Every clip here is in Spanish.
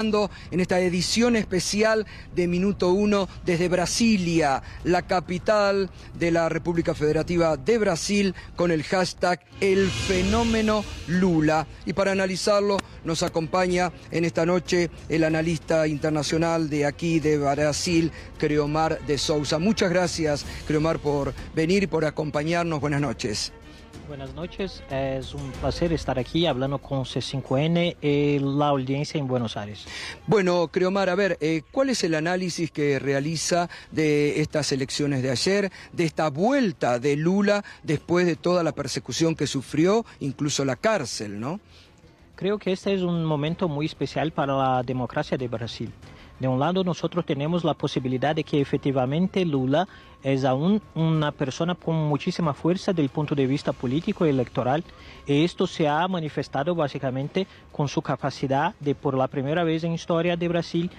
En esta edición especial de Minuto Uno desde Brasilia, la capital de la República Federativa de Brasil, con el hashtag El Fenómeno Lula. Y para analizarlo nos acompaña en esta noche el analista internacional de aquí de Brasil, Creomar de Souza. Muchas gracias, Creomar, por venir y por acompañarnos. Buenas noches. Buenas noches, es un placer estar aquí hablando con C5N y la audiencia en Buenos Aires. Bueno, Creomar, a ver, ¿cuál es el análisis que realiza de estas elecciones de ayer, de esta vuelta de Lula después de toda la persecución que sufrió, incluso la cárcel, ¿no? Creo que este es un momento muy especial para la democracia de Brasil. De un lado, nosotros tenemos la posibilidad de que efectivamente Lula es aún una persona con muchísima fuerza desde el punto de vista político y electoral, y esto se ha manifestado básicamente con su capacidad de, por la primera vez en historia de Brasil,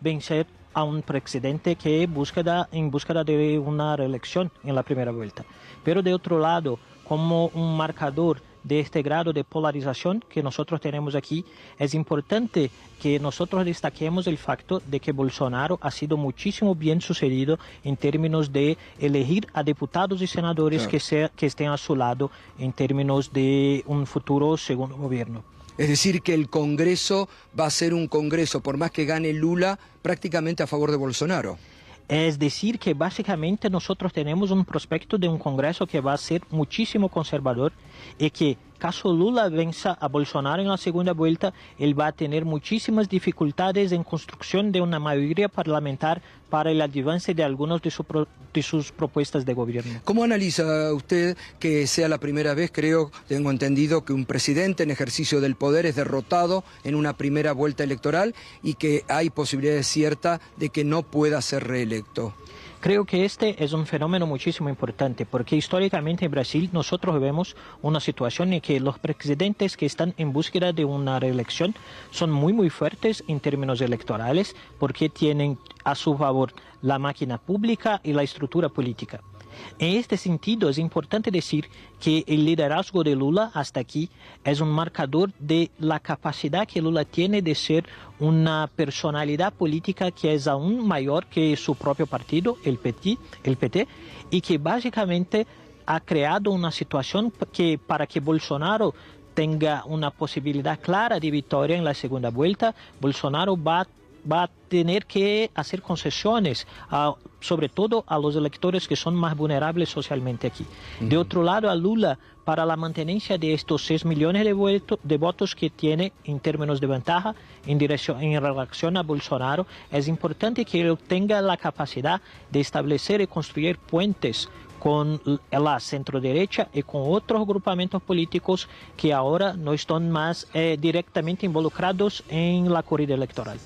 vencer a un presidente que en búsqueda de una reelección en la primera vuelta. Pero de otro lado, como un marcador de este grado de polarización que nosotros tenemos aquí, es importante que nosotros destaquemos el facto de que Bolsonaro ha sido muchísimo bien sucedido en términos de elegir a diputados y senadores que estén a su lado en términos de un futuro segundo gobierno. Es decir, que el Congreso va a ser un Congreso, por más que gane Lula, prácticamente a favor de Bolsonaro. Es decir, que básicamente nosotros tenemos un prospecto de un Congreso que va a ser muchísimo conservador y que, caso Lula venza a Bolsonaro en la segunda vuelta, él va a tener muchísimas dificultades en construcción de una mayoría parlamentar para el avance de algunas de sus propuestas de gobierno. ¿Cómo analiza usted que sea la primera vez, tengo entendido, que un presidente en ejercicio del poder es derrotado en una primera vuelta electoral y que hay posibilidades ciertas de que no pueda ser reelecto? Creo que este es un fenómeno muchísimo importante porque históricamente en Brasil nosotros vemos una situación en que los presidentes que están en búsqueda de una reelección son muy fuertes en términos electorales porque tienen a su favor la máquina pública y la estructura política. En este sentido, es importante decir que el liderazgo de Lula hasta aquí es un marcador de la capacidad que Lula tiene de ser una personalidad política que es aún mayor que su propio partido, el PT, y que básicamente ha creado una situación que para que Bolsonaro tenga una posibilidad clara de victoria en la segunda vuelta, Bolsonaro va a tener que hacer concesiones, sobre todo a los electores que son más vulnerables socialmente aquí. De otro lado, a Lula, para la mantenencia de estos 6 millones de votos que tiene en términos de ventaja en relación a Bolsonaro, es importante que él tenga la capacidad de establecer y construir puentes con la centro-derecha y con otros agrupamientos políticos que ahora no están más directamente involucrados en la corrida electoral.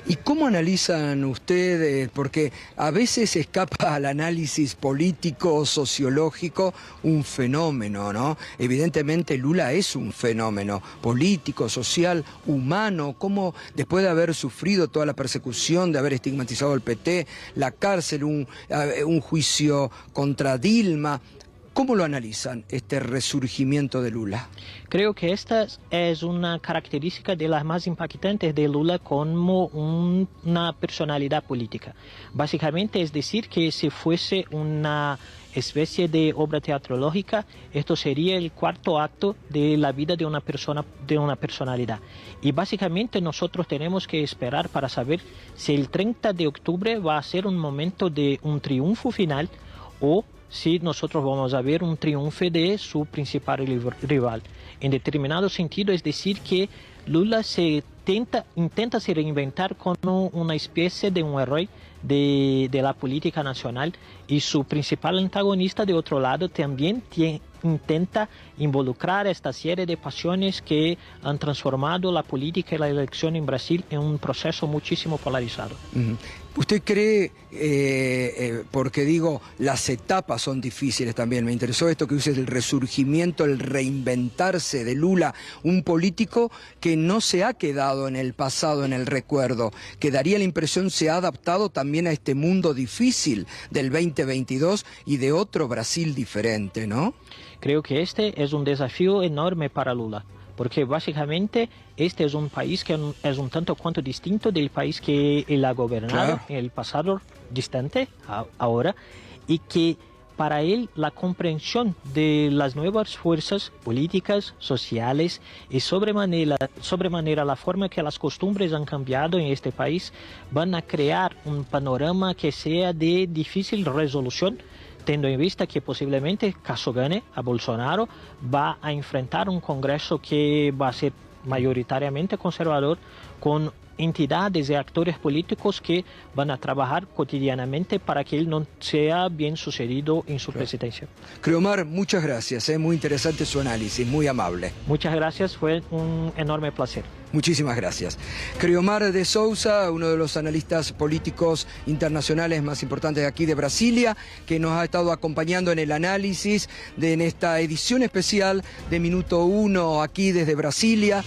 ¿Y cómo analizan ustedes? Porque a veces escapa al análisis político, sociológico, un fenómeno, ¿no? Evidentemente Lula es un fenómeno político, social, humano. ¿Cómo, después de haber sufrido toda la persecución, de haber estigmatizado al PT, la cárcel, un juicio contra Dilma, cómo lo analizan este resurgimiento de Lula? Creo que esta es una característica de las más impactantes de Lula como una personalidad política. Básicamente es decir que si fuese una especie de obra teatrológica, esto sería el cuarto acto de la vida de una persona, de una personalidad. Y básicamente nosotros tenemos que esperar para saber si el 30 de octubre va a ser un momento de un triunfo final o si nosotros vamos a ver un triunfo de su principal rival. En determinado sentido, es decir, que Lula intenta se reinventar como una especie de un héroe de la política nacional y su principal antagonista, de otro lado, también intenta involucrar esta serie de pasiones que han transformado la política y la elección en Brasil en un proceso muchísimo polarizado. ¿Usted cree, porque digo, las etapas son difíciles también, me interesó esto que dices del resurgimiento, el reinventarse de Lula, un político que no se ha quedado en el pasado, en el recuerdo, que daría la impresión se ha adaptado también a este mundo difícil del 2022 y de otro Brasil diferente, ¿no? Creo que este es un desafío enorme para Lula, porque básicamente este es un país que es un tanto cuanto distinto del país que él ha gobernado en el pasado distante, ahora, y que para él la comprensión de las nuevas fuerzas políticas, sociales y sobremanera la forma que las costumbres han cambiado en este país van a crear un panorama que sea de difícil resolución, teniendo en vista que posiblemente, caso gane a Bolsonaro, va a enfrentar un Congreso que va a ser mayoritariamente conservador, con entidades y actores políticos que van a trabajar cotidianamente para que él no sea bien sucedido en su presidencia. Creomar, muchas gracias, muy interesante su análisis, muy amable. Muchas gracias, fue un enorme placer. Muchísimas gracias. Creomar de Sousa, uno de los analistas políticos internacionales más importantes aquí de Brasilia, que nos ha estado acompañando en el análisis en esta edición especial de Minuto 1 aquí desde Brasilia.